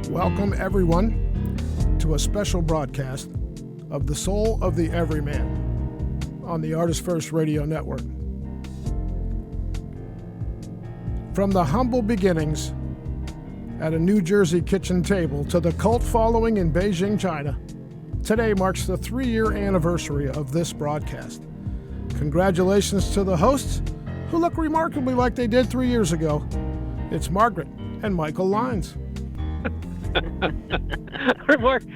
Welcome, everyone, to a special broadcast of The Soul of the Everyman on the ArtistFirst Radio Network. From the humble beginnings at a New Jersey kitchen table to the cult following in Beijing, China, today marks the 3-year anniversary of this broadcast. Congratulations to the hosts, who look remarkably like they did 3 years ago. It's Margaret and Michael Lyons.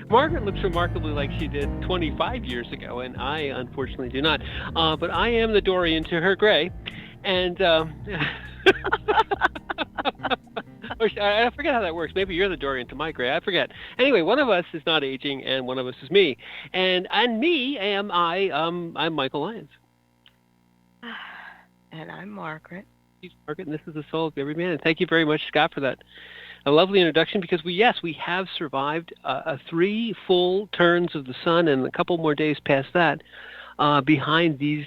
Margaret looks remarkably like she did 25 years ago, and I unfortunately do not. But I am the Dorian to her gray, and I forget how that works. Maybe you're the Dorian to my gray. I forget. Anyway, one of us is not aging, and one of us is me. And me am I'm Michael Lyons. And I'm Margaret. She's Margaret, and this is The Soul of Everyman. And thank you very much, Scott, for that. A lovely introduction, because we have survived 3 full turns of the sun and a couple more days past that behind these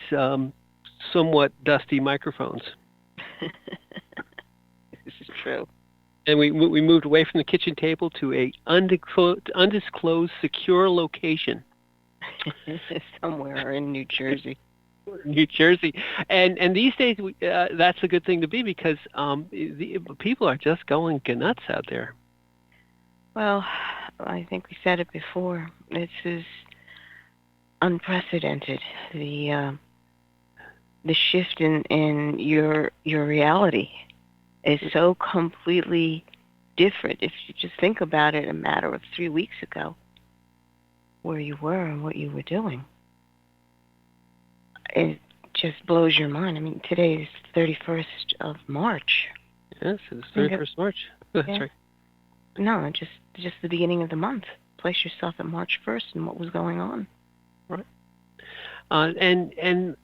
somewhat dusty microphones. This is true. And we moved away from the kitchen table to a undisclosed secure location. Somewhere in New Jersey. New Jersey, and these days that's a good thing to be, because the people are just going nuts out there. Well, I think we said it before. This is unprecedented. The shift in your reality is so completely different. If you just think about it, a matter of 3 weeks ago, where you were and what you were doing. It just blows your mind. I mean, today is 31st of March. Yes, it's 31st March. That's right. No, just the beginning of the month. Place yourself at March 1st and what was going on. Right. And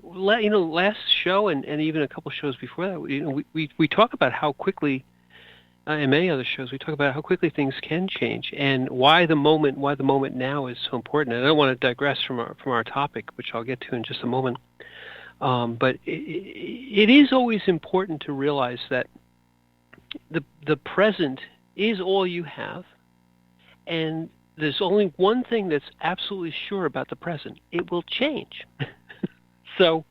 last show and even a couple shows before that, we talk about how quickly, in many other shows, we talk about how quickly things can change, and why the moment now is so important. And I don't want to digress from our topic, which I'll get to in just a moment. But it is always important to realize that the present is all you have, and there's only one thing that's absolutely sure about the present: it will change. So.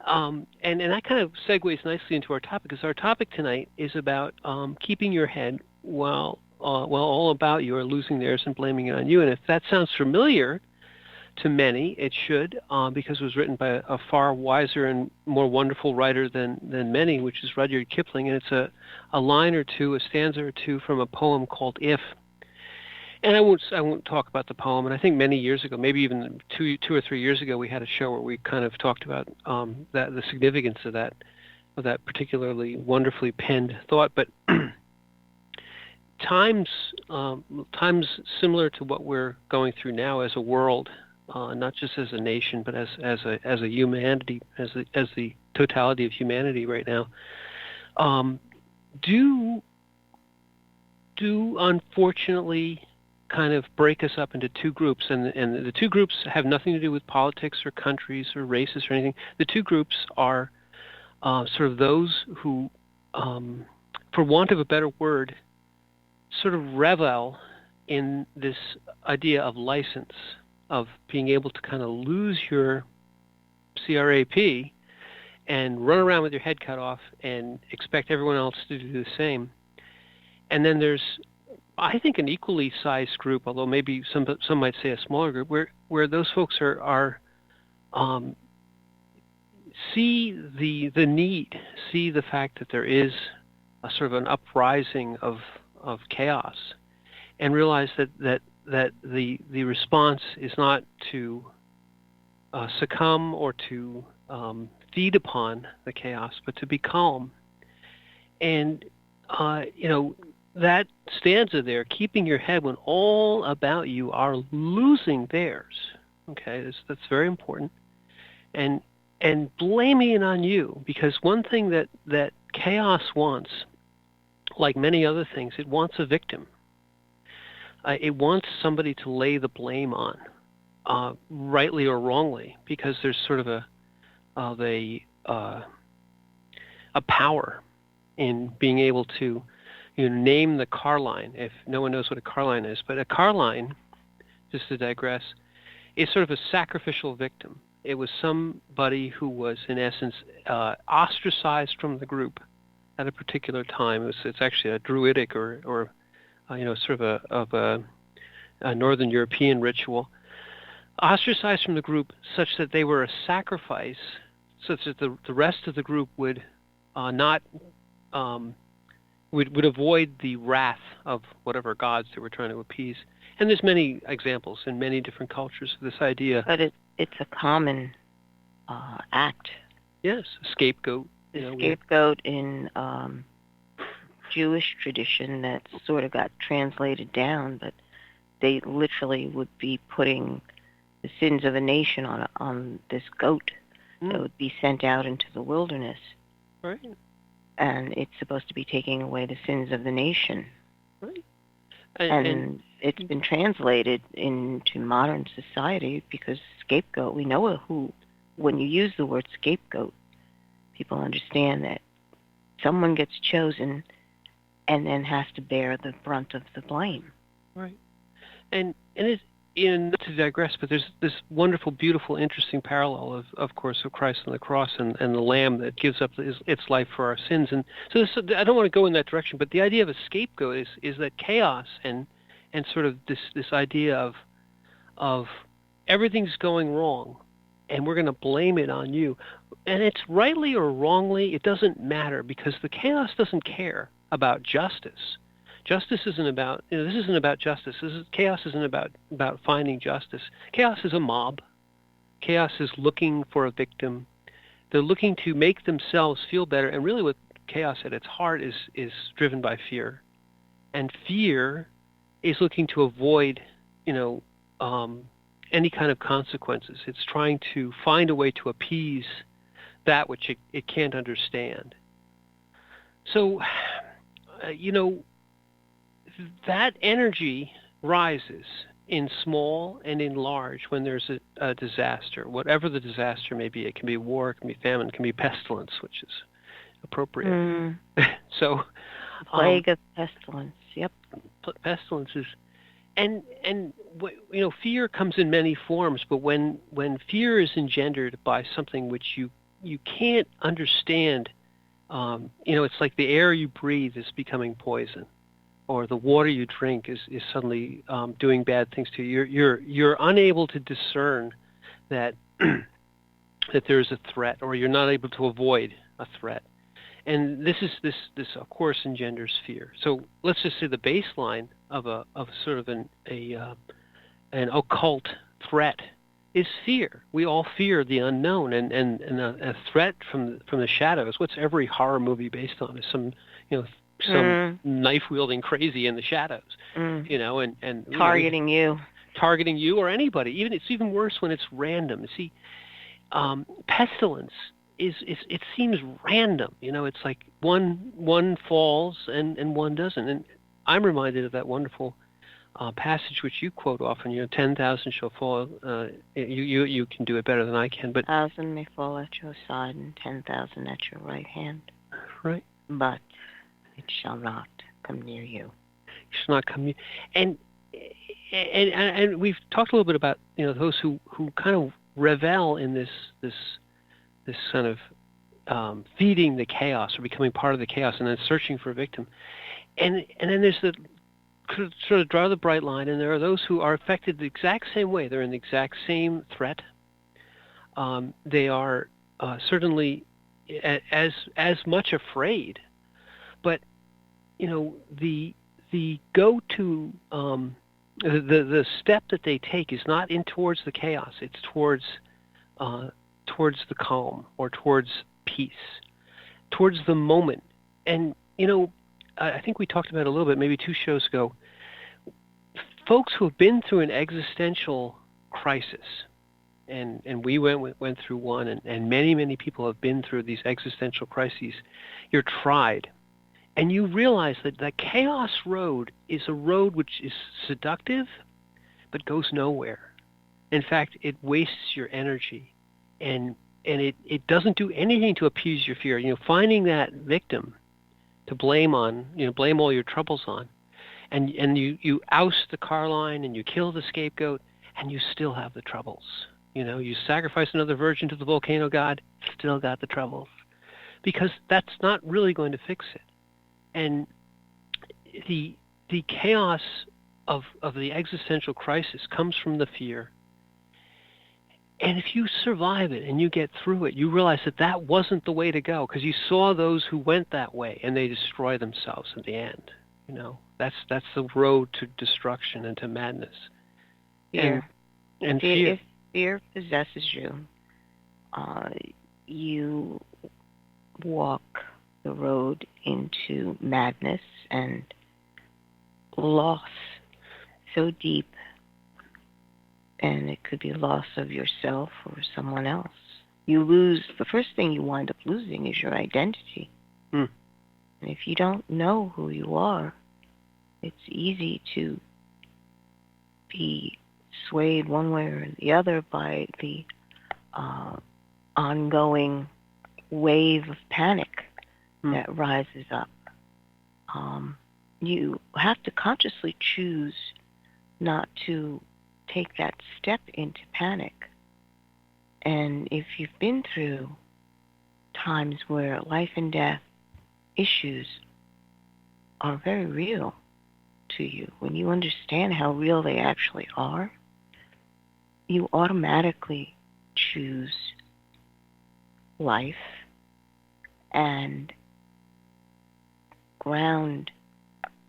And that kind of segues nicely into our topic, because our topic tonight is about keeping your head while all about you are losing theirs and blaming it on you. And if that sounds familiar to many, it should, because it was written by a far wiser and more wonderful writer than many, which is Rudyard Kipling. And it's a line or two, a stanza or two from a poem called If. And I won't talk about the poem. And I think many years ago, maybe even two or 3 years ago, we had a show where we kind of talked about the significance of that particularly wonderfully penned thought. But times similar to what we're going through now as a world, not just as a nation, but as a humanity, as the totality of humanity right now, do unfortunately kind of break us up into 2 groups, and the 2 groups have nothing to do with politics or countries or races or anything. The 2 groups are sort of those who, for want of a better word, sort of revel in this idea of license, of being able to kind of lose your CRAP and run around with your head cut off and expect everyone else to do the same. And then there's, I think, an equally sized group, although maybe some might say a smaller group, where those folks are see the need, see the fact that there is a sort of an uprising of chaos, and realize that the response is not to succumb or to feed upon the chaos, but to be calm. And that stanza there, keeping your head when all about you are losing theirs. Okay, that's very important. And blaming it on you, because one thing that chaos wants, like many other things, it wants a victim. It wants somebody to lay the blame on, rightly or wrongly, because there's sort of a power in being able to name the car line, if no one knows what a car line is. But a car line, just to digress, is sort of a sacrificial victim. It was somebody who was, in essence, ostracized from the group at a particular time. It's actually a druidic or sort of a Northern European ritual. Ostracized from the group such that they were a sacrifice, such that the rest of the group would not would avoid the wrath of whatever gods they were trying to appease. And there's many examples in many different cultures of this idea. But it's a common act. Yes, scapegoat. Scapegoat in Jewish tradition that sort of got translated down, but they literally would be putting the sins of a nation on this goat that would be sent out into the wilderness. Right. And it's supposed to be taking away the sins of the nation. Right. And it's been translated into modern society because scapegoat, we know who, when you use the word scapegoat, people understand that someone gets chosen and then has to bear the brunt of the blame. Right. And it's, not to digress, but there's this wonderful, beautiful, interesting parallel of course, of Christ on the cross and the Lamb that gives up its life for our sins. And so I don't want to go in that direction, but the idea of a scapegoat is that chaos and sort of this idea of everything's going wrong, and we're going to blame it on you. And it's rightly or wrongly, it doesn't matter, because the chaos doesn't care about justice. Justice isn't about, this isn't about justice. Chaos isn't about finding justice. Chaos is a mob. Chaos is looking for a victim. They're looking to make themselves feel better. And really what chaos at its heart is driven by fear. And fear is looking to avoid, any kind of consequences. It's trying to find a way to appease that which it can't understand. So, that energy rises in small and in large when there's a disaster, whatever the disaster may be. It can be war, it can be famine, it can be pestilence, which is appropriate. So, plague of pestilence. Yep. Pestilence is, and fear comes in many forms. But when fear is engendered by something which you can't understand, it's like the air you breathe is becoming poison, or the water you drink is suddenly doing bad things to you. You're unable to discern that that there's a threat, or you're not able to avoid a threat. And this of course engenders fear. So let's just say the baseline of sort of an occult threat is fear. We all fear the unknown, and a threat from the shadows. What's every horror movie based on? Is some knife-wielding crazy in the shadows, and targeting you or anybody. It's even worse when it's random. See, pestilence it seems random. It's like one falls and one doesn't. And I'm reminded of that wonderful passage which you quote often. 10,000 shall fall. You can do it better than I can. But 1,000 may fall at your side and 10,000 at your right hand. Right. But it shall not come near you. It shall not come near. And we've talked a little bit about those who kind of revel in this kind of feeding the chaos or becoming part of the chaos and then searching for a victim. And then there's the sort of draw the bright line, and there are those who are affected the exact same way. They're in the exact same threat. They are certainly as much afraid, but the go-to the step that they take is not in towards the chaos. It's towards the calm, or towards peace, towards the moment. And I think we talked about it a little bit, maybe 2 shows ago. Folks who have been through an existential crisis, and we went through one, and many people have been through these existential crises. You're tried, and you realize that the chaos road is a road which is seductive, but goes nowhere. In fact, it wastes your energy, and it doesn't do anything to appease your fear. Finding that victim to blame on, blame all your troubles on, and you oust the car line and you kill the scapegoat, and you still have the troubles. You sacrifice another virgin to the volcano god, still got the troubles, because that's not really going to fix it. And the chaos of the existential crisis comes from the fear. And if you survive it and you get through it, you realize that wasn't the way to go, because you saw those who went that way and they destroy themselves in the end. That's the road to destruction and to madness. Fear. And fear. If fear possesses you, you walk the road into madness and loss so deep, and it could be loss of yourself or someone else. You lose, the first thing you wind up losing is your identity. And if you don't know who you are, it's easy to be swayed one way or the other by the ongoing wave of panic that rises up. You have to consciously choose not to take that step into panic. And if you've been through times where life and death issues are very real to you, when you understand how real they actually are, you automatically choose life and ground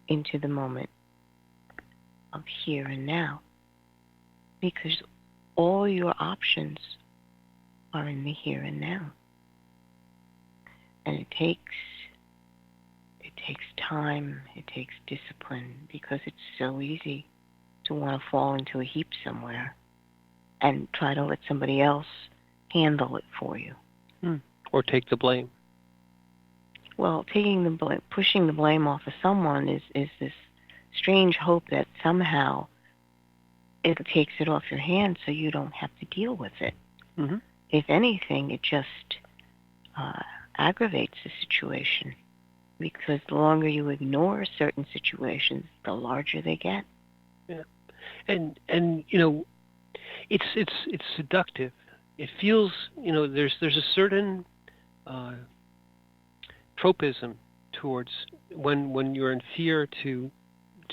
into the moment of here and now, because all your options are in the here and now. And it takes time, it takes discipline, because it's so easy to want to fall into a heap somewhere and try to let somebody else handle it for you. Or take the blame. Well, taking the blame, pushing the blame off of someone is this strange hope that somehow it takes it off your hands so you don't have to deal with it. If anything, it just aggravates the situation, because the longer you ignore certain situations, the larger they get. Yeah, and it's seductive. It feels, there's a certain tropism towards when you're in fear to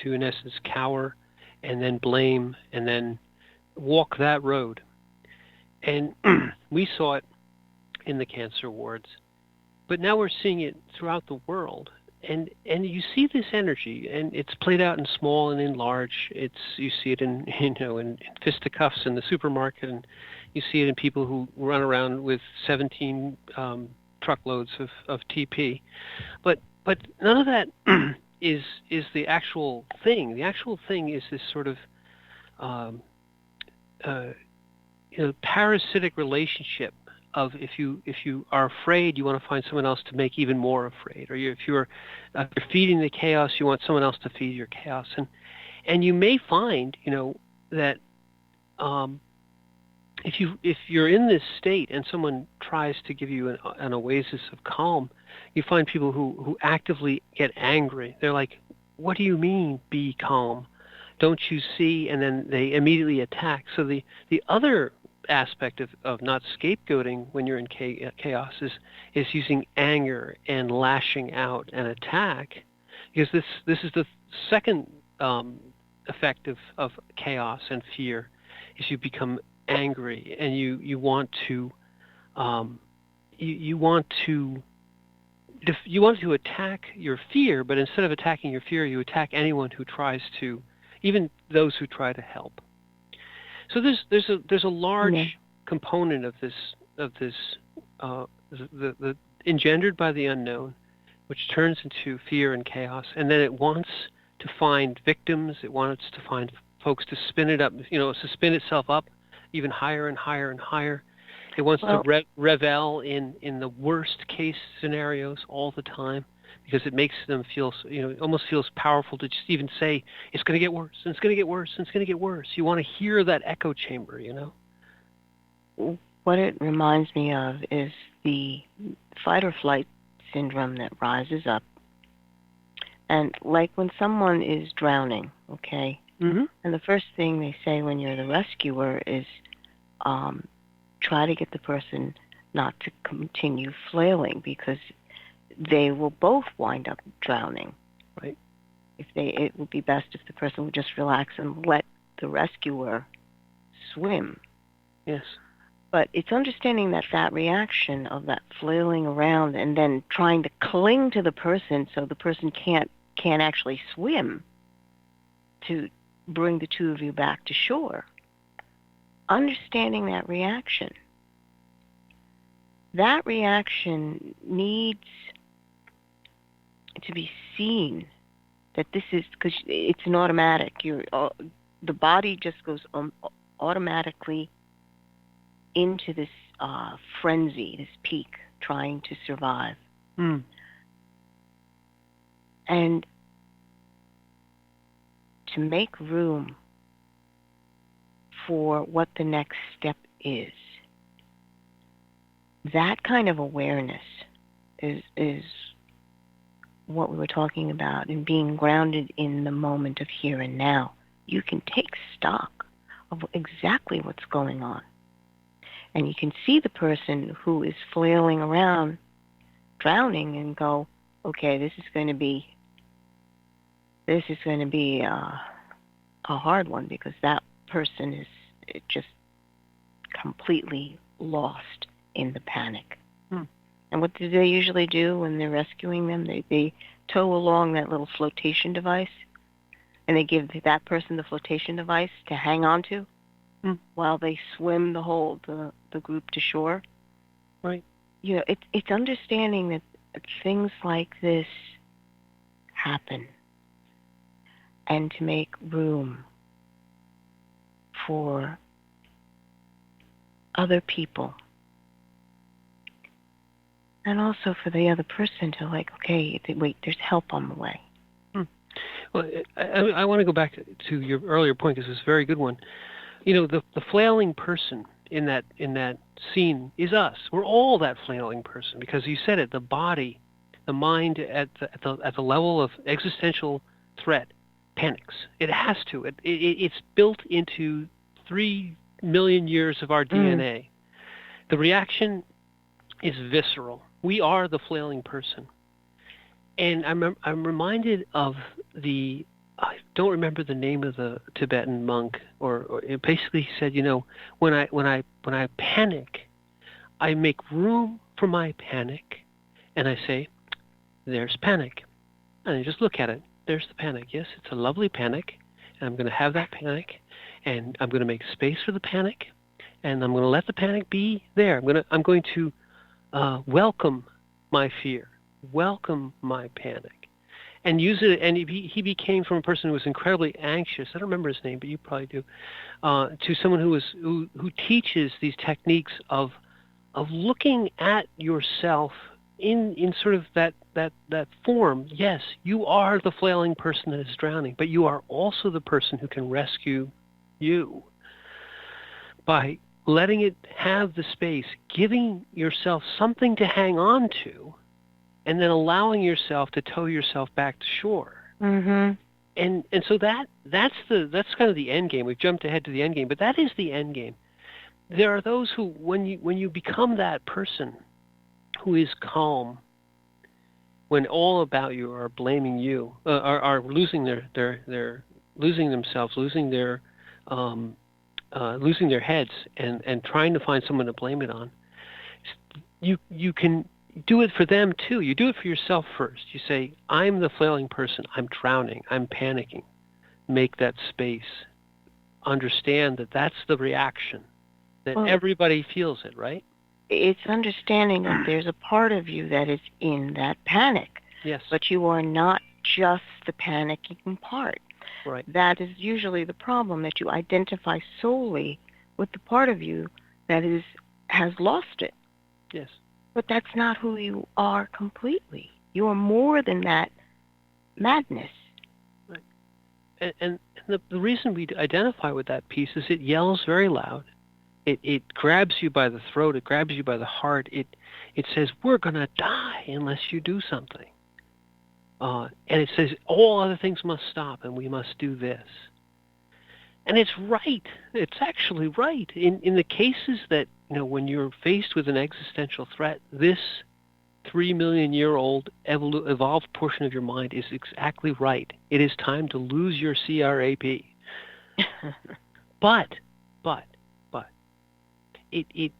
in essence cower and then blame and then walk that road. And we saw it in the cancer wards, but now we're seeing it throughout the world. And you see this energy, and it's played out in small and in large. You see it in in fisticuffs in the supermarket, and you see it in people who run around with 17 truckloads of TP. But none of that is the actual thing. The actual thing is this sort of parasitic relationship of if you are afraid, you want to find someone else to make even more afraid, or if you're feeding the chaos, you want someone else to feed your chaos, and you may find that if you're in this state and someone tries to give you an oasis of calm, you find people who actively get angry. They're like, "What do you mean, be calm? Don't you see?" And then they immediately attack. So the other aspect of not scapegoating when you're in chaos is using anger and lashing out and attack, because this is the second effect of chaos and fear, is you become angry and you want to attack your fear, but instead of attacking your fear, you attack anyone who tries to, even those who try to help. So there's a large component of this the engendered by the unknown, which turns into fear and chaos, and then it wants to find victims. It wants to find folks to spin it up, to spin itself up even higher and higher and higher. It wants to revel in the worst case scenarios all the time, because it makes them feel, it almost feels powerful to just even say, it's going to get worse, and it's going to get worse, and it's going to get worse. You want to hear that echo chamber, What it reminds me of is the fight or flight syndrome that rises up And like when someone is drowning, okay, Mm-hmm. and the first thing they say when you're the rescuer is try to get the person not to continue flailing because they will both wind up drowning. Right. It would be best if the person would just relax and let the rescuer swim. Yes. But it's understanding that reaction of that flailing around and then trying to cling to the person so the person can't actually swim to bring the two of you back to shore. Understanding that reaction. That reaction needs to be seen. That this is because it's an automatic. The body just goes automatically into this frenzy, this peak, trying to survive. Mm. And to make room for what the next step is, that kind of awareness is what we were talking about, in being grounded in the moment of here and now. You can take stock of exactly what's going on. And you can see the person who is flailing around, drowning, and go, okay, this is going to be a hard one, because that person is just completely lost in the panic. And what do they usually do when they're rescuing them? They tow along that little flotation device, and they give that person the flotation device to hang on to while they swim the group to shore. Right. You know, it's understanding that things like this happen, and to make room for other people. And also for the other person to okay, wait, there's help on the way. Well, I want to go back to your earlier point, because it's a very good one. You know, the flailing person in that scene is us. We're all that flailing person, because you said it. The body, the mind, at the level of existential threat, panics. It has to. It's built into 3 million years of our DNA. The reaction is visceral. We are the flailing person. And I'm reminded of I don't remember the name of the Tibetan monk, or it basically said, you know, when I panic, I make room for my panic, and I say, there's panic. And I just look at it. There's the panic. Yes, it's a lovely panic, and I'm going to have that panic, and I'm going to make space for the panic, and I'm going to let the panic be there. I'm going to welcome my fear, welcome my panic, and use it. And he became, from a person who was incredibly anxious, I don't remember his name, but you probably do, to someone who teaches these techniques of looking at yourself in sort of that form. Yes, you are the flailing person that is drowning, but you are also the person who can rescue you by letting it have the space, giving yourself something to hang on to, and then allowing yourself to tow yourself back to shore. Mm-hmm. And so that's kind of the end game. We've jumped ahead to the end game, but that is the end game. There are those who, when you become that person who is calm, when all about you are blaming you, are losing their losing themselves, losing their heads, and trying to find someone to blame it on, you can do it for them too. You do it for yourself first. You say, I'm the flailing person. I'm drowning. I'm panicking. Make that space. Understand that that's the reaction. That everybody feels it, right? It's understanding that there's a part of you that is in that panic. Yes. But you are not just the panicking part. Right. That is usually the problem, that you identify solely with the part of you that has lost it. Yes. But that's not who you are completely. You are more than that madness. Right. And the reason we identify with that piece is it yells very loud. It grabs you by the throat. It grabs you by the heart. It says, we're going to die unless you do something. and it says all other things must stop, and we must do this. And it's right. It's actually right. In the cases that, when you're faced with an existential threat, this 3 million-year-old evolved portion of your mind is exactly right. It is time to lose your CRAP. But, but, it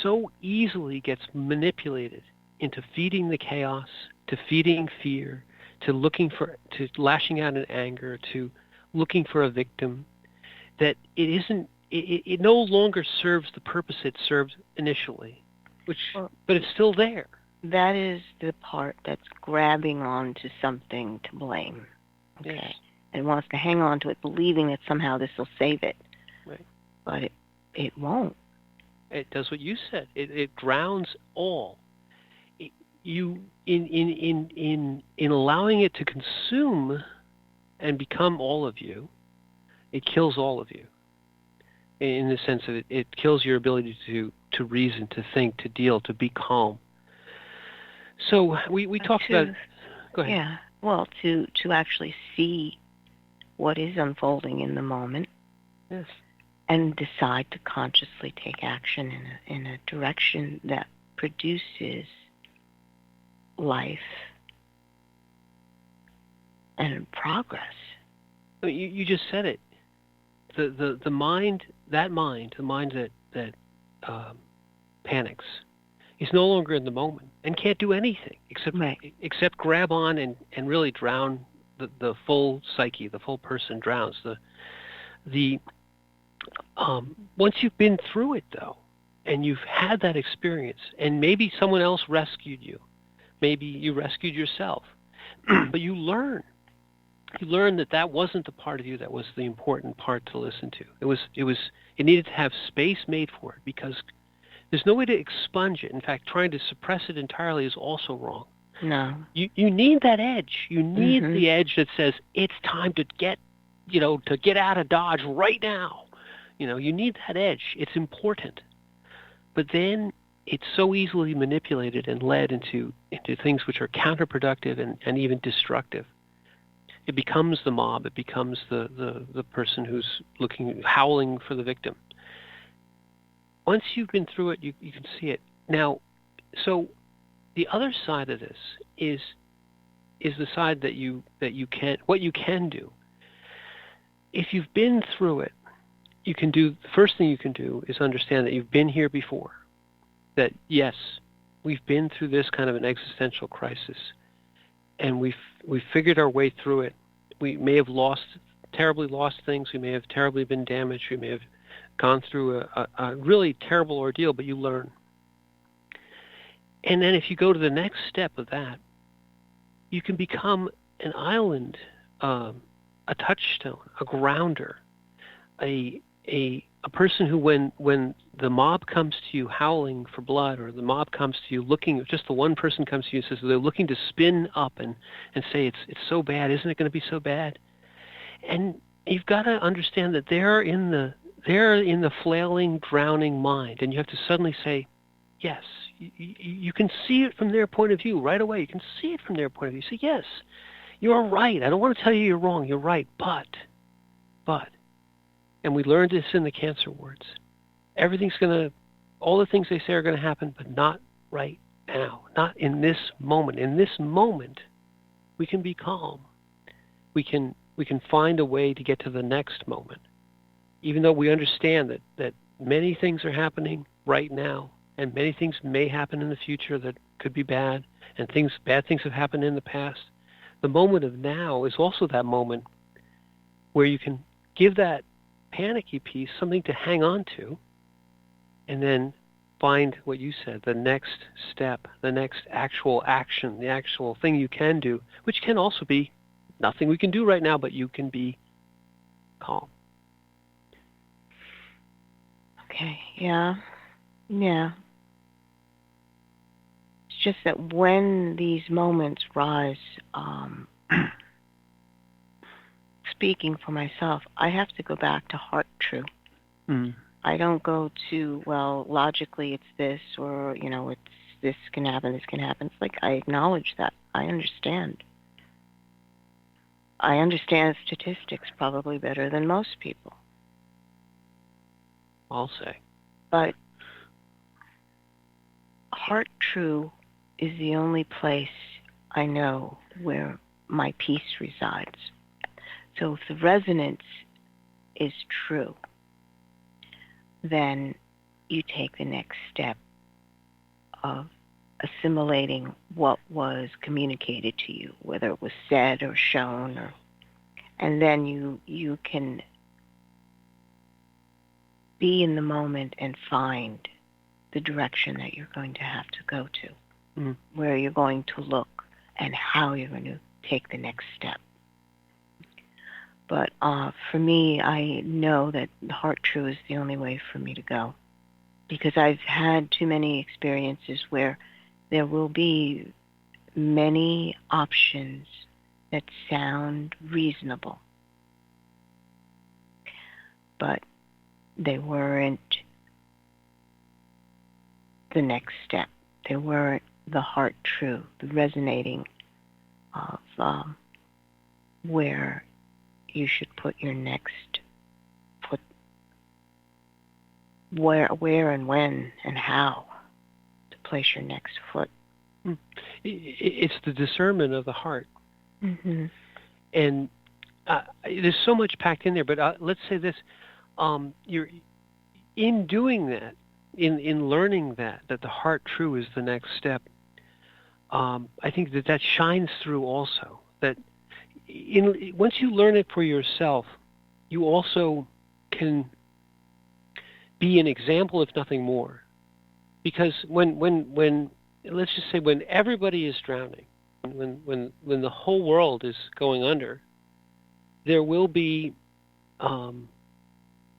so easily gets manipulated into feeding the chaos, to feeding fear, to lashing out in anger, to looking for a victim, that it no longer serves the purpose it served initially, but it's still there. That is the part that's grabbing on to something to blame. Okay. Yes. And wants to hang on to it, believing that somehow this will save it. Right. But it won't. It does what you said. It drowns all. In allowing it to consume and become all of you, it kills all of you. In the sense of it kills your ability to reason, to think, to deal, to be calm. So we talked about. Go ahead. Yeah. Well, to actually see what is unfolding in the moment. Yes. And decide to consciously take action in a direction that produces life and progress. You just said it. The mind that panics is no longer in the moment and can't do anything except grab on and really drown the full psyche. The full person drowns. Once you've been through it, though, and you've had that experience, and maybe someone else rescued you, maybe you rescued yourself, but you learn that wasn't the part of you that was the important part to listen to. It needed to have space made for it, because there's no way to expunge it. In fact, trying to suppress it entirely is also wrong. No. You need that edge. You need the edge that says it's time to get out of Dodge right now. You need that edge. It's important. But then it's so easily manipulated and led into things which are counterproductive and even destructive. It becomes the mob. It becomes the person who's howling for the victim. Once you've been through it, you can see it. Now, so the other side of this is the side that you can do. If you've been through it, the first thing you can do is understand that you've been here before. That yes, we've been through this kind of an existential crisis, and we've figured our way through it. We may have terribly lost things. We may have terribly been damaged. We may have gone through a really terrible ordeal, but you learn. And then if you go to the next step of that, you can become an island, a touchstone, a grounder, a person who, when the mob comes to you howling for blood, or the mob comes to you just the one person comes to you and says they're looking to spin up and say it's so bad, isn't it going to be so bad? And you've got to understand that they're in the flailing, drowning mind, and you have to suddenly say, yes, you can see it from their point of view right away. You can see it from their point of view. Say, yes, you're right. I don't want to tell you you're wrong. You're right, but. And we learned this in the cancer wards. All the things they say are going to happen, but not right now, not in this moment. In this moment, we can be calm. We can find a way to get to the next moment, even though we understand that many things are happening right now, and many things may happen in the future that could be bad, and bad things have happened in the past. The moment of now is also that moment where you can give that panicky piece something to hang on to, and then find what you said, the next step, the next actual action, the actual thing you can do, which can also be nothing we can do right now, but you can be calm. Okay, yeah. It's just that when these moments rise, speaking for myself, I have to go back to heart true. I don't go to, well, logically it's this, or, it's this can happen, this can happen. It's like I acknowledge that. I understand. I understand statistics probably better than most people. I'll say. But Heart True is the only place I know where my peace resides. So if the resonance is true, then you take the next step of assimilating what was communicated to you, whether it was said or shown, and then you can be in the moment and find the direction that you're going to have to go to, where you're going to look, and how you're going to take the next step. But for me, I know that the Heart True is the only way for me to go, because I've had too many experiences where there will be many options that sound reasonable, but they weren't the next step. They weren't the Heart True, the resonating of where you should put your next foot, where and when and how to place your next foot. It's the discernment of the heart. Mm-hmm. And there's so much packed in there, but let's say this. You're in doing that, in learning that the Heart True is the next step. I think that shines through also. That once you learn it for yourself, you also can be an example, if nothing more. Because when let's just say when everybody is drowning, when the whole world is going under, there will be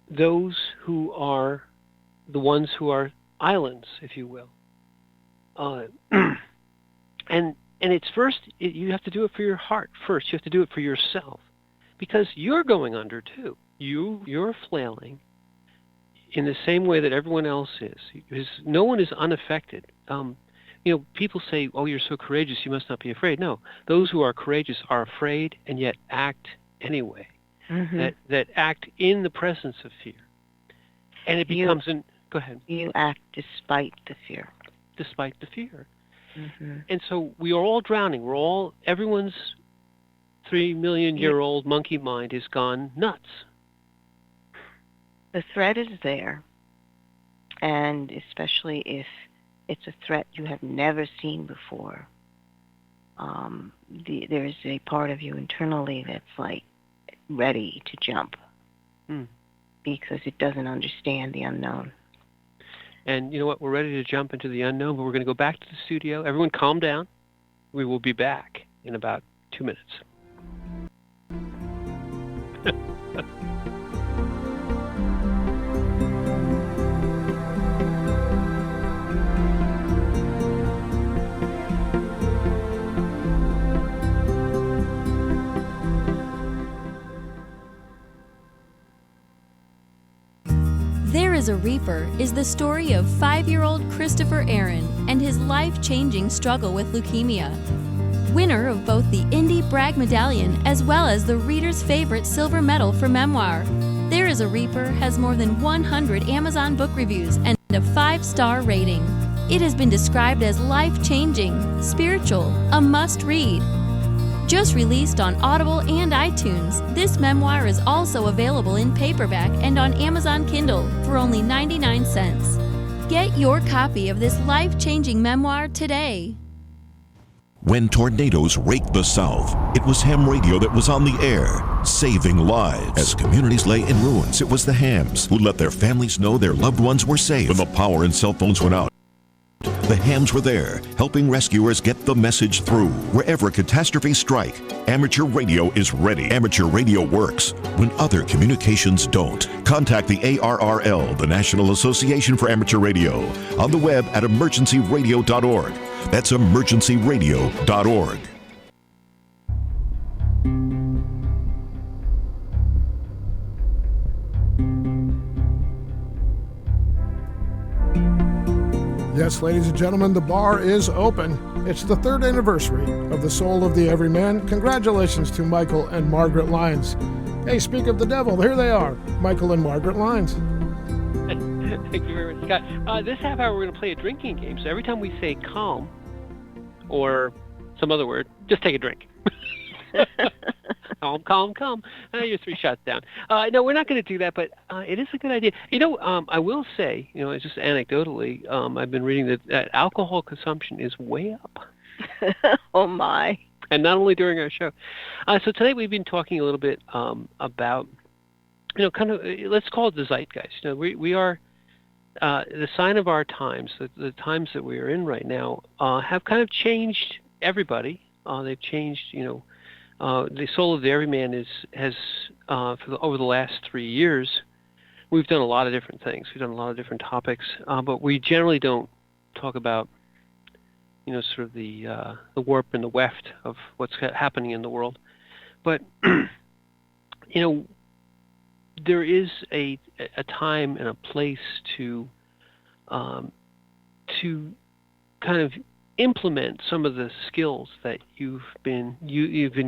those who are the ones who are islands, if you will. And it's first, you have to do it for your heart first. You have to do it for yourself, because you're going under too. You're flailing in the same way that everyone else is. Because no one is unaffected. People say, "Oh, you're so courageous, you must not be afraid." No, those who are courageous are afraid and yet act anyway. Mm-hmm. That act in the presence of fear, and it becomes Go ahead. You act despite the fear. Despite the fear. Mm-hmm. And so we are all drowning. Everyone's 3 million year old monkey mind has gone nuts. The threat is there, and especially if it's a threat you have never seen before, there's a part of you internally that's like ready to jump because it doesn't understand the unknown. And you know what? We're ready to jump into the unknown, but we're going to go back to the studio. Everyone calm down. We will be back in about 2 minutes. There is a Reaper is the story of 5-year-old Christopher Aaron and his life-changing struggle with leukemia. Winner of both the Indy Bragg Medallion as well as the reader's favorite silver medal for memoir, There is a Reaper has more than 100 Amazon book reviews and a 5-star rating. It has been described as life-changing, spiritual, a must-read. Just released on Audible and iTunes, this memoir is also available in paperback and on Amazon Kindle for only 99 cents. Get your copy of this life-changing memoir today. When tornadoes raked the South, it was ham radio that was on the air, saving lives. As communities lay in ruins, it was the hams who let their families know their loved ones were safe. When the power and cell phones went out, the hams were there, helping rescuers get the message through. Wherever catastrophes strike, amateur radio is ready. Amateur radio works when other communications don't. Contact the ARRL, the National Association for Amateur Radio, on the web at emergencyradio.org. That's emergencyradio.org. Yes, ladies and gentlemen, the bar is open. It's the 3rd anniversary of The Soul of the Everyman. Congratulations to Michael and Margaret Lyons. Hey, speak of the devil, here they are, Michael and Margaret Lyons. Thank you very much, Scott. This half hour we're going to play a drinking game. So every time we say calm or some other word, just take a drink. Calm, calm, calm. You're 3 shots down. No, we're not going to do that, but it is a good idea. I will say, just anecdotally, I've been reading that alcohol consumption is way up. Oh, my. And not only during our show. So today we've been talking a little bit about, let's call it the zeitgeist. We are the sign of our times, the times that we are in right now, have kind of changed everybody. They've changed, the Soul of the Everyman has over the last 3 years, we've done a lot of different things. We've done a lot of different topics, but we generally don't talk about, sort of the warp and the weft of what's happening in the world. But, there is a time and a place to kind of implement some of the skills that you've been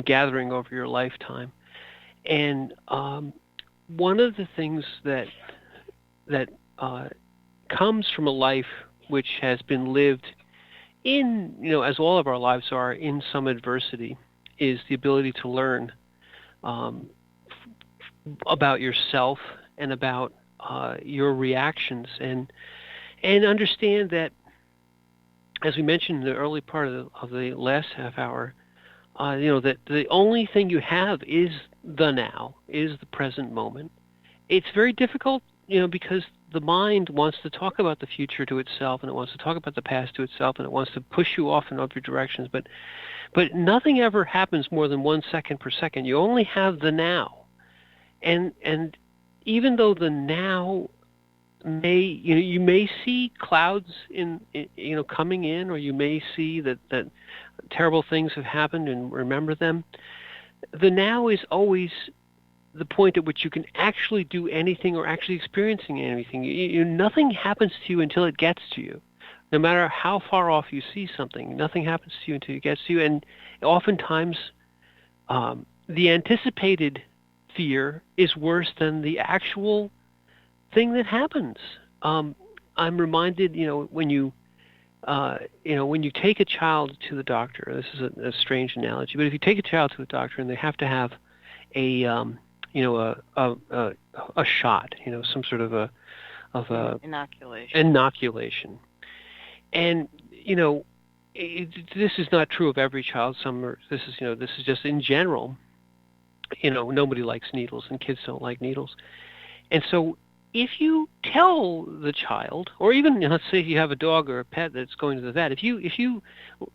gathering over your lifetime. And one of the things that comes from a life which has been lived in, as all of our lives are, in some adversity, is the ability to learn about yourself and about your reactions, and understand that, as we mentioned in the early part of the last half hour, that the only thing you have is the now, is the present moment. It's very difficult, because the mind wants to talk about the future to itself, and it wants to talk about the past to itself, and it wants to push you off in other directions. But nothing ever happens more than 1 second per second. You only have the now, and even though the now you may see clouds coming in, or you may see that terrible things have happened and remember them. The now is always the point at which you can actually do anything or actually experiencing anything. Nothing happens to you until it gets to you. No matter how far off you see something, nothing happens to you until it gets to you. And oftentimes, the anticipated fear is worse than the actual thing that happens. I'm reminded, when you take a child to the doctor. This is a strange analogy, but if you take a child to the doctor and they have to have a shot, some sort of inoculation, and this is not true of every child. This is just in general. Nobody likes needles, and kids don't like needles, and so if you tell the child, or even let's say you have a dog or a pet that's going to the vet, if you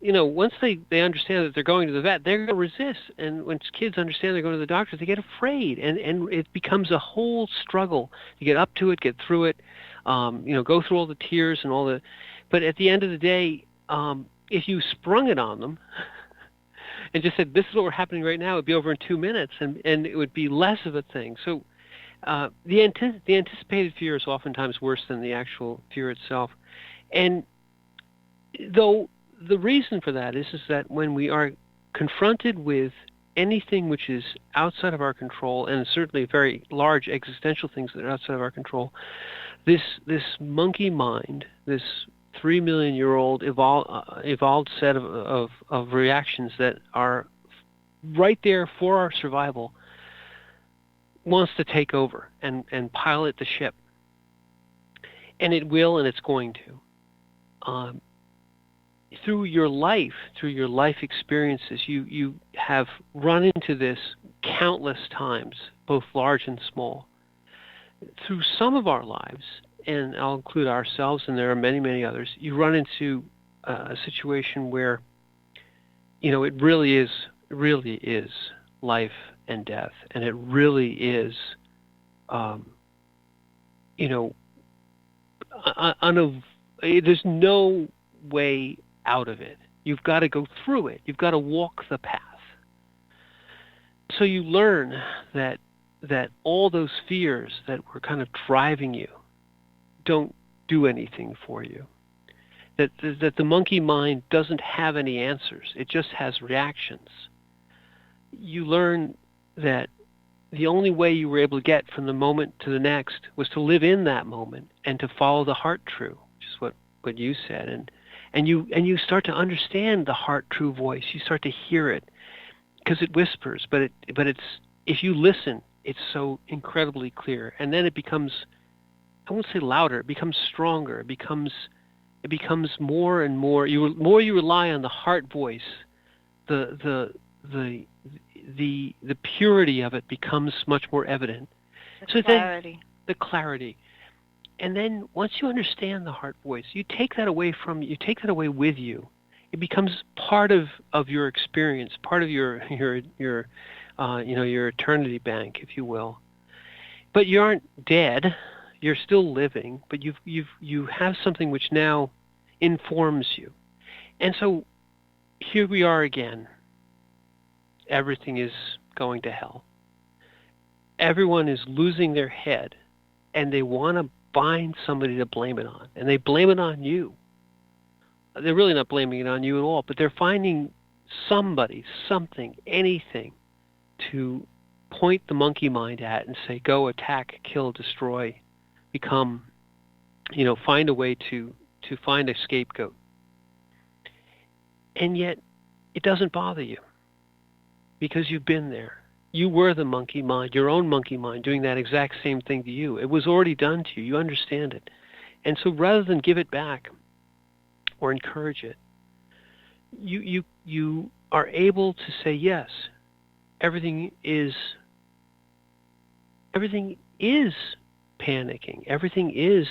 once they understand that they're going to the vet, they're going to resist. And when kids understand they're going to the doctor, they get afraid, and it becomes a whole struggle to get up to it, get through it, go through all the tears and all the. But at the end of the day, if you sprung it on them and just said, "This is what's happening right now," it'd be over in 2 minutes, and it would be less of a thing. So. The anticipated fear is oftentimes worse than the actual fear itself. And though the reason for that is that when we are confronted with anything which is outside of our control, and certainly very large existential things that are outside of our control, this monkey mind, this 3 million year old evolved set of reactions that are right there for our survival, wants to take over and pilot the ship. And it will, and it's going to. Through your life experiences, you have run into this countless times, both large and small. Through some of our lives, and I'll include ourselves, and there are many, many others, you run into a situation where, it really is life and death, and it really is, there's no way out of it. You've got to go through it. You've got to walk the path. So you learn that all those fears that were kind of driving you don't do anything for you. that the monkey mind doesn't have any answers. It just has reactions. You learn that the only way you were able to get from the moment to the next was to live in that moment and to follow the heart true, which is what you said. And you start to understand the heart true voice. You start to hear it because it whispers, but it's if you listen, it's so incredibly clear. And then it becomes, I won't say louder, it becomes stronger. It becomes more and more. More you rely on the heart voice, the purity of it becomes much more evident. The clarity. The clarity. And then once you understand the heart voice, you take that away with you. It becomes part of your experience, part of your eternity bank, if you will. But you aren't dead. You're still living, but you have something which now informs you. And so here we are again. Everything is going to hell. Everyone is losing their head, and they want to find somebody to blame it on, and they blame it on you. They're really not blaming it on you at all, but they're finding somebody, something, anything to point the monkey mind at and say, go attack, kill, destroy, become, find a way to find a scapegoat. And yet it doesn't bother you because you've been there. You were the monkey mind, your own monkey mind, doing that exact same thing to you. It was already done to you. You understand it. And so rather than give it back or encourage it, you are able to say, yes, everything is panicking. Everything is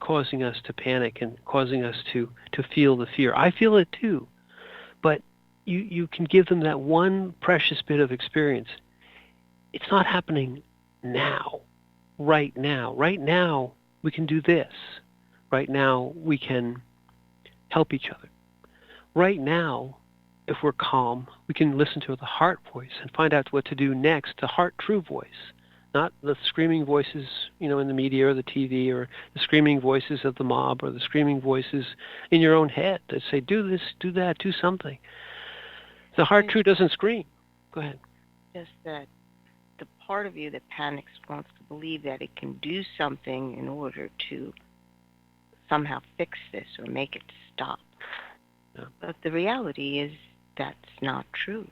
causing us to panic and causing us to feel the fear. I feel it too. But you can give them that one precious bit of experience. It's not happening now, right now. Right now, we can do this. Right now, we can help each other. Right now, if we're calm, we can listen to the heart voice and find out what to do next, the heart true voice, not the screaming voices, in the media or the TV, or the screaming voices of the mob, or the screaming voices in your own head that say, do this, do that, do something. The heart true doesn't scream. Go ahead. Just that the part of you that panics wants to believe that it can do something in order to somehow fix this or make it stop. Yeah. But the reality is that's not true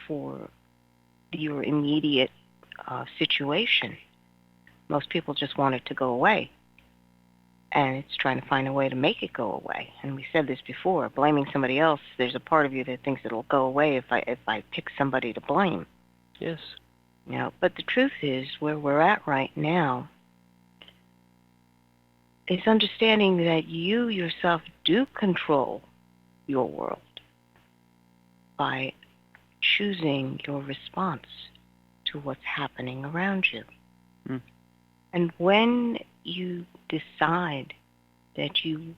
for your immediate situation. Most people just want it to go away, and it's trying to find a way to make it go away. And we said this before, blaming somebody else, there's a part of you that thinks it'll go away if I pick somebody to blame. Yes. But the truth is, where we're at right now is understanding that you yourself do control your world by choosing your response to what's happening around you. Mm. And when you decide that you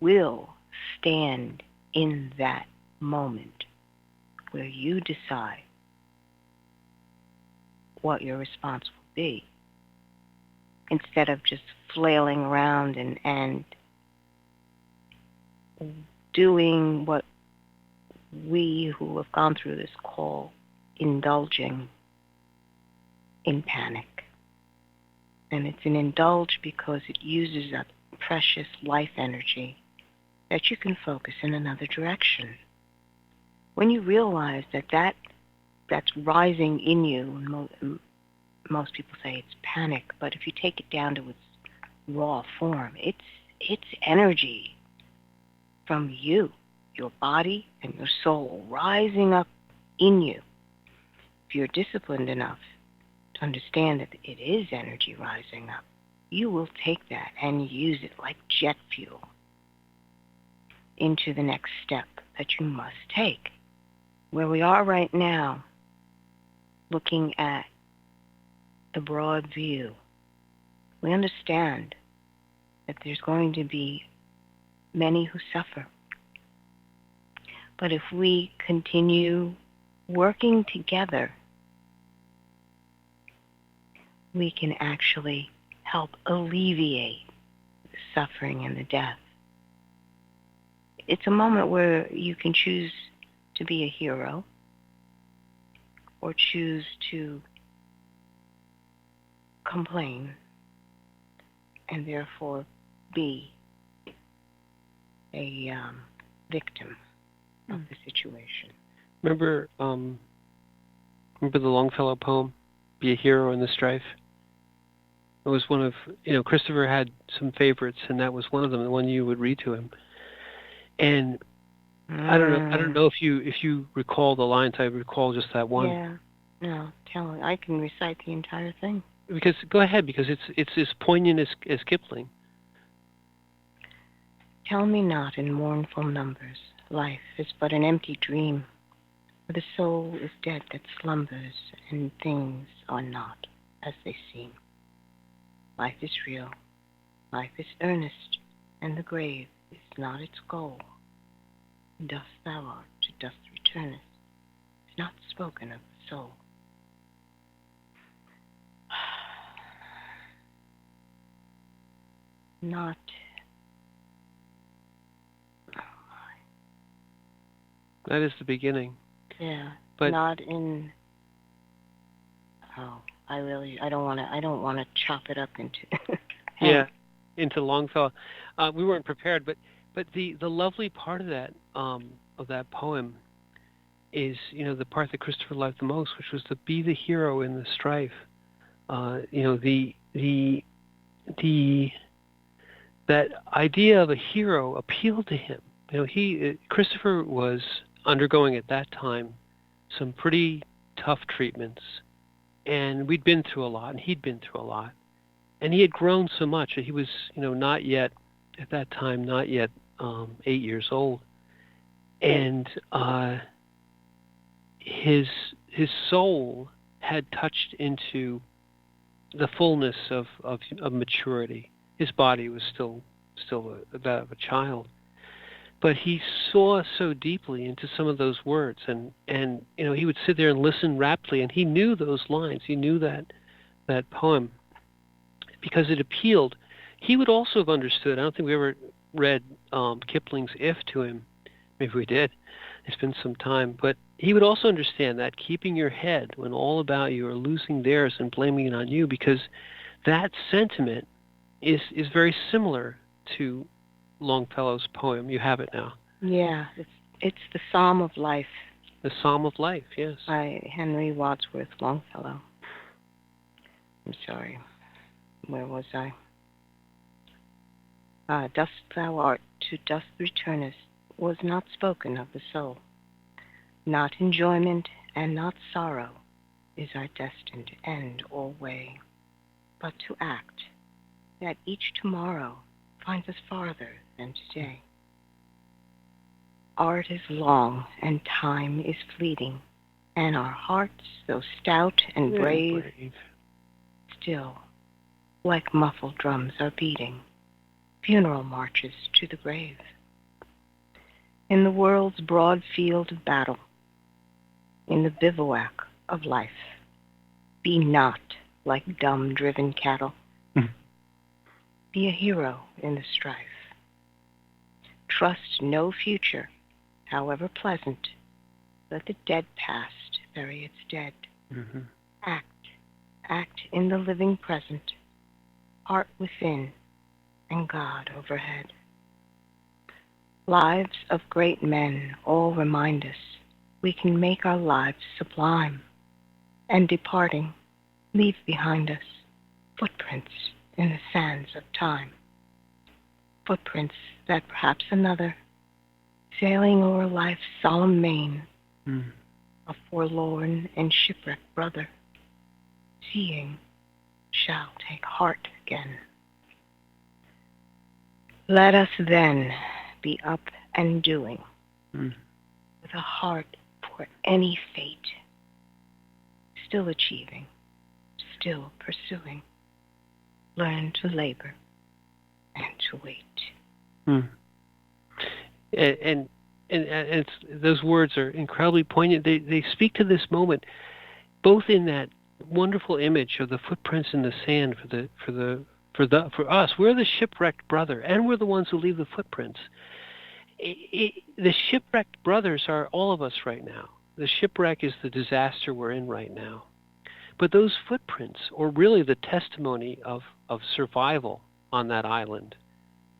will stand in that moment where you decide what your response will be, instead of just flailing around and doing what we who have gone through this call indulging in panic. And it's an indulge because it uses up precious life energy that you can focus in another direction. When you realize that's rising in you, most people say it's panic, but if you take it down to its raw form, it's energy from you, your body and your soul rising up in you. If you're disciplined enough to understand that it is energy rising up, you will take that and use it like jet fuel into the next step that you must take. Where we are right now, looking at the broad view, we understand that there's going to be many who suffer. But if we continue working together, we can actually help alleviate the suffering and the death it's a moment where you can choose to be a hero or choose to complain and therefore be a victim of the situation. Remember the Longfellow poem, Be a Hero in the Strife? It was one of, Christopher had some favorites, and that was one of them, the one you would read to him. And I don't know if you recall the lines. I recall just that one. Yeah. No, tell me. I can recite the entire thing. Go ahead, because it's as poignant as Kipling. Tell me not in mournful numbers, life is but an empty dream, for the soul is dead that slumbers, and things are not as they seem. Life is real, life is earnest, and the grave is not its goal. Dust thou art, to dust returnest, is not spoken of the soul. Not. That is the beginning. Yeah, but not in. Oh, I don't want to chop it up into. Yeah, into Longfellow. We weren't prepared, but the lovely part of that poem is the part that Christopher liked the most, which was to be the hero in the strife. That idea of a hero appealed to him. Christopher was undergoing at that time some pretty tough treatments, and we'd been through a lot, and he'd been through a lot, and he had grown so much that he was, not yet 8 years old, and his soul had touched into the fullness of maturity. His body was still that of a child, but he saw so deeply into some of those words, and he would sit there and listen raptly, and he knew those lines. He knew that poem because it appealed. He would also have understood. I don't think we ever read Kipling's If to him. Maybe we did. It's been some time, but he would also understand that keeping your head when all about you are losing theirs and blaming it on you, because that sentiment is very similar to Longfellow's poem. You have it now. Yeah, it's the Psalm of Life. The Psalm of Life, yes. By Henry Wadsworth Longfellow. I'm sorry. Where was I? Dust thou art, to dust returnest, was not spoken of the soul. Not enjoyment and not sorrow is our destined end or way, but to act, that each tomorrow finds us farther than today. Art is long and time is fleeting, and our hearts, though stout and brave, still, like muffled drums, are beating funeral marches to the grave. In the world's broad field of battle, in the bivouac of life, be not like dumb driven cattle. Be a hero in the strife. Trust no future, however pleasant. Let the dead past bury its dead. Mm-hmm. Act in the living present, art within and God overhead. Lives of great men all remind us we can make our lives sublime, and departing, leave behind us footprints in the sands of time. Footprints that perhaps another, sailing o'er life's solemn main, a forlorn and shipwrecked brother, seeing, shall take heart again. Let us then be up and doing, with a heart for any fate, still achieving, still pursuing. Learn to labor and to wait. And it's, those words are incredibly poignant. They speak to this moment, both in that wonderful image of the footprints in the sand for us. We're the shipwrecked brother, and we're the ones who leave the footprints. The shipwrecked brothers are all of us right now. The shipwreck is the disaster we're in right now. But those footprints, or really the testimony of survival on that island,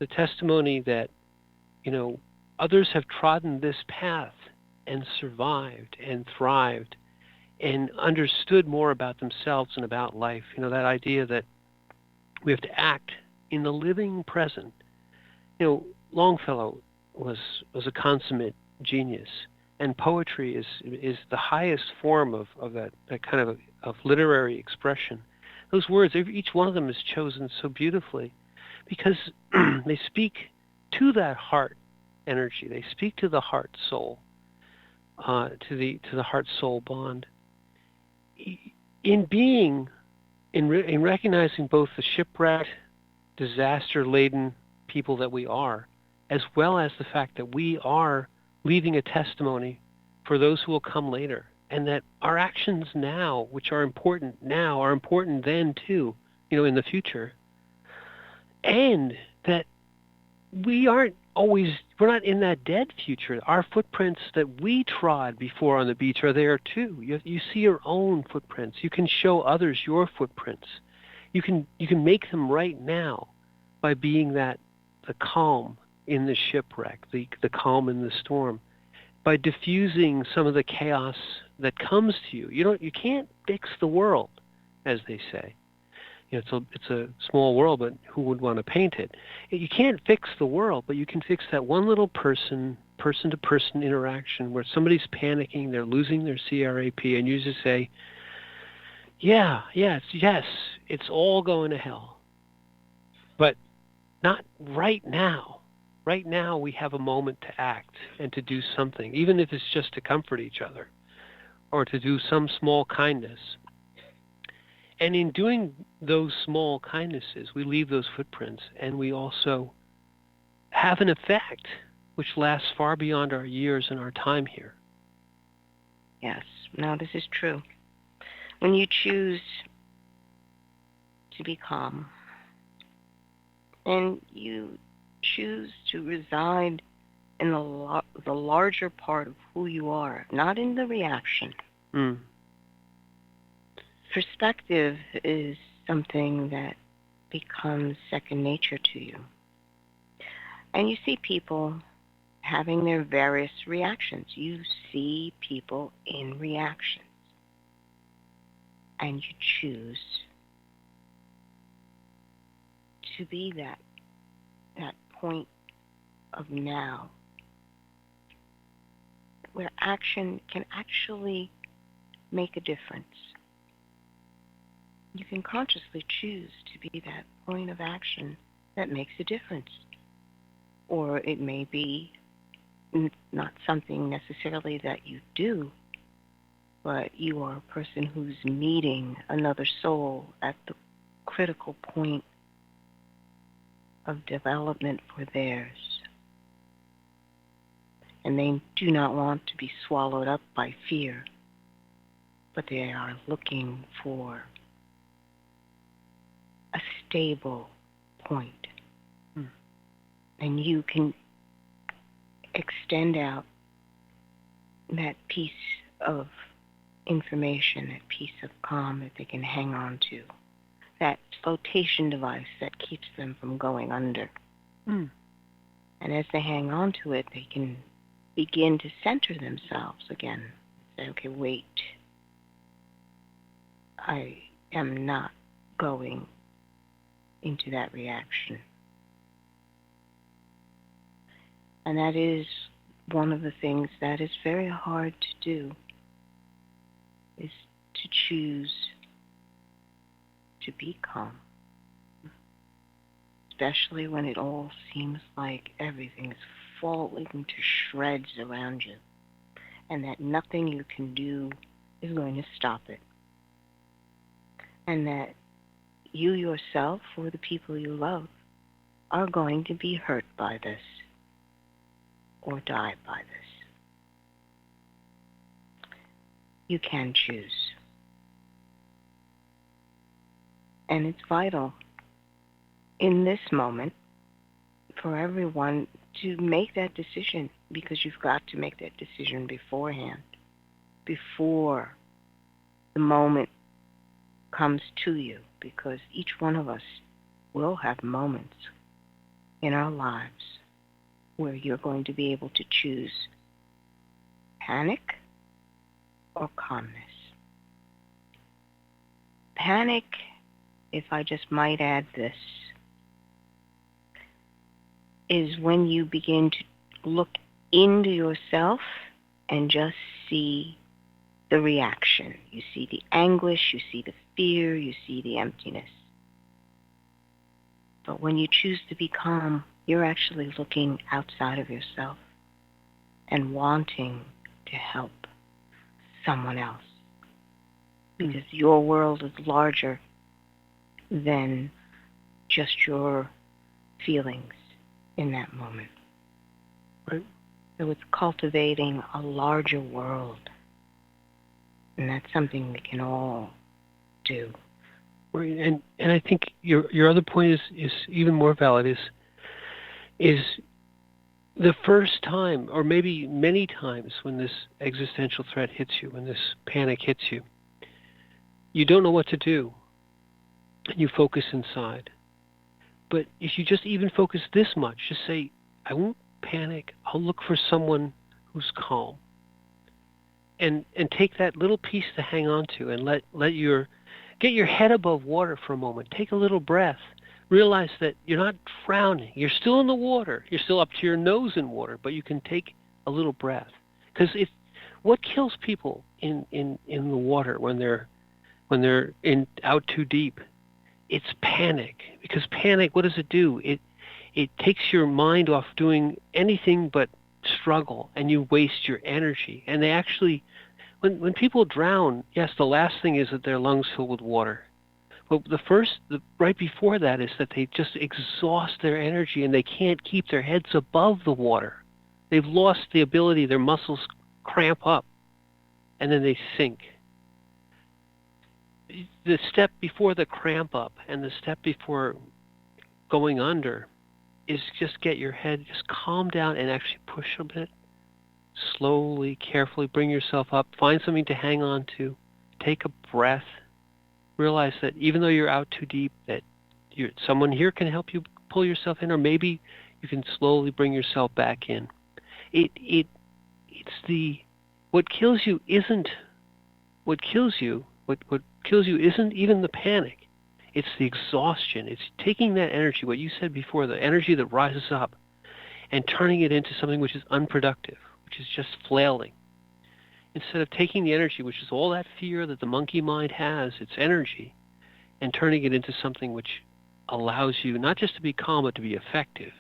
the testimony that, others have trodden this path and survived and thrived and understood more about themselves and about life. That idea that we have to act in the living present. Longfellow was a consummate genius, and poetry is the highest form of that kind of literary expression. Those words, each one of them is chosen so beautifully because they speak to that heart energy. They speak to the heart soul, to the heart soul bond. In recognizing both the shipwrecked, disaster-laden people that we are, as well as the fact that we are leaving a testimony for those who will come later, and that our actions now, which are important now, are important then too, in the future, and that we're not in that dead future. Our footprints that we trod before on the beach are there too. You see your own footprints. You can show others your footprints. You can make them right now by being the calm in the shipwreck, the calm in the storm, by diffusing some of the chaos that comes to you. You can't fix the world, as they say. It's a small world, but who would want to paint it? You can't fix the world, but you can fix that one little person-to-person interaction where somebody's panicking, they're losing their CRAP, and you just say, yes, it's all going to hell. But not right now. Right now we have a moment to act and to do something, even if it's just to comfort each other or to do some small kindness. And in doing those small kindnesses, we leave those footprints, and we also have an effect which lasts far beyond our years and our time here. Yes. No, this is true. When you choose to be calm, and you choose to reside in the larger part of who you are, not in the reaction. Perspective is something that becomes second nature to you. And you see people having their various reactions. You see people in reactions. And you choose to be that point of now where action can actually make a difference. You can consciously choose to be that point of action that makes a difference. Or it may be not something necessarily that you do, but you are a person who's meeting another soul at the critical point of development for theirs. And they do not want to be swallowed up by fear, but they are looking for a stable point. And you can extend out that piece of information, that piece of calm that they can hang on to, that flotation device that keeps them from going under. And as they hang on to it, they can begin to center themselves again. Say, okay, wait. I am not going into that reaction. And that is one of the things that is very hard to do, is to choose to be calm, especially when it all seems like everything is falling to shreds around you and that nothing you can do is going to stop it. And that you yourself or the people you love are going to be hurt by this or die by this. You can choose. And it's vital in this moment for everyone to make that decision, because you've got to make that decision beforehand, before the moment comes to you, because each one of us will have moments in our lives where you're going to be able to choose panic or calmness. Panic, if I just might add this, is when you begin to look into yourself and just see the reaction. You see the anguish, you see the fear, you see the emptiness. But when you choose to be calm, you're actually looking outside of yourself and wanting to help someone else, because your world is larger than just your feelings in that moment. Right. So it's cultivating a larger world, and that's something we can all do. Right. And I think your other point is even more valid, is the first time, or maybe many times, when this existential threat hits you, when this panic hits you, you don't know what to do, and you focus inside. But if you just even focus this much, just say, I won't panic, I'll look for someone who's calm. And take that little piece to hang on to, and get your head above water for a moment. Take a little breath. Realize that you're not drowning. You're still in the water. You're still up to your nose in water, but you can take a little breath. Because what kills people in the water when they're out too deep, it's panic. Because panic, what does it do? It takes your mind off doing anything but struggle, and you waste your energy. And they actually, when people drown, yes, the last thing is that their lungs fill with water. But right before that is that they just exhaust their energy, and they can't keep their heads above the water. They've lost the ability, their muscles cramp up, and then they sink. The step before the cramp up and the step before going under is just get your head, just calm down and actually push a bit. Slowly, carefully bring yourself up. Find something to hang on to. Take a breath. Realize that even though you're out too deep, that someone here can help you pull yourself in, or maybe you can slowly bring yourself back in. What kills you isn't even the panic. It's the exhaustion. It's taking that energy, what you said before, the energy that rises up, and turning it into something which is unproductive, which is just flailing. Instead of taking the energy, which is all that fear that the monkey mind has, its energy, and turning it into something which allows you not just to be calm, but to be effective.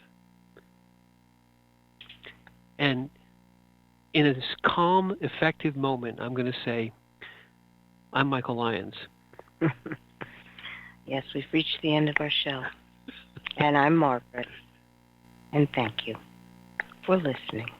And in this calm, effective moment, I'm going to say, I'm Michael Lyons. Yes, we've reached the end of our show. And I'm Margaret. And thank you for listening.